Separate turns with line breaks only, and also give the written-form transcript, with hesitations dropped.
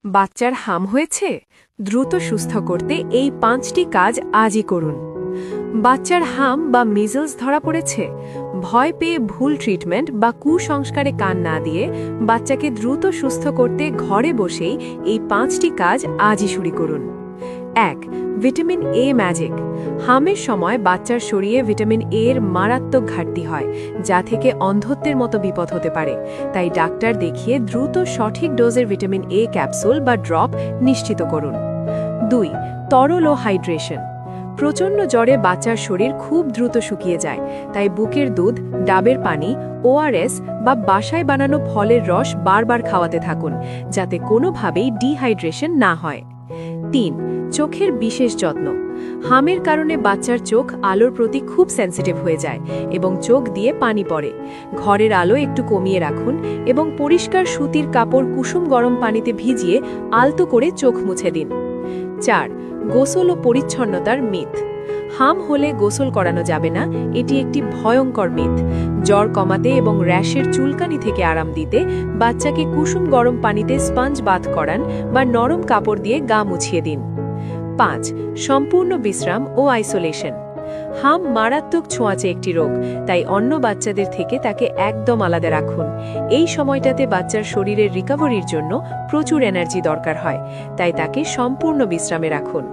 বাচ্চার হাম হয়েছে? দ্রুত সুস্থ করতে এই 5টি কাজ আজই করুন। বাচ্চার হাম বা মিজলস ধরা পড়েছে? ভয় পেয়ে ভুল ট্রিটমেন্ট বা কুসংস্কারে কান না দিয়ে বাচ্চাকে দ্রুত সুস্থ করতে ঘরে বসেই এই 5টি কাজ আজই শুরু করুন। 1. Vitamin a magic. হামের সময় বাচ্চার শরীরে ভিটামিন এ এর মারাত্মক ঘাটতি হয়, যা থেকে অন্ধত্বের মতো বিপদ হতে পারে। তাই ডাক্তার দেখিয়ে দ্রুত সঠিক ডোজের ভিটামিন এ ক্যাপসুল বা ড্রপ নিশ্চিত করুন। 2. তরল ও হাইড্রেশন। প্রচণ্ড জ্বরে বাচ্চার শরীর খুব দ্রুত শুকিয়ে যায়, তাই বুকের দুধ, ডাবের পানি, ওআরএস বা বাসায় বানানো ফলের রস বারবার খাওয়াতে থাকুন, যাতে কোনোভাবেই ডিহাইড্রেশন না হয়। 3. চোখের বিশেষ যত্ন। হামের কারণে বাচ্চার চোখ আলোর প্রতি খুব সেন্সিটিভ হয়ে যায় এবং চোখ দিয়ে পানি পড়ে। ঘরের আলো একটু কমিয়ে রাখুন এবং পরিষ্কার সুতির কাপড় কুসুম গরম পানিতে ভিজিয়ে আলতো করে চোখ মুছে দিন। 4. গোসল ও পরিচ্ছন্নতার মিথ। হাম হলে গোসল করানো যাবে না, এটি একটি ভয়ঙ্কর মিথ। জ্বর কমাতে এবং র্যাশের চুলকানি থেকে আরাম দিতে বাচ্চাকে কুসুম গরম পানিতে স্পঞ্জ বাথ করান বা নরম কাপড় দিয়ে গা মুছিয়ে দিন। 5. সম্পূর্ণ বিশ্রাম ও আইসোলেশন। হাম মারাত্মক ছোঁয়াচে একটি রোগ, তাই অন্য বাচ্চাদের থেকে তাকে একদম আলাদা রাখুন। এই সময়টাতে বাচ্চার শরীরের রিকভারির জন্য প্রচুর এনার্জি দরকার হয়, তাই তাকে সম্পূর্ণ বিশ্রামে রাখুন।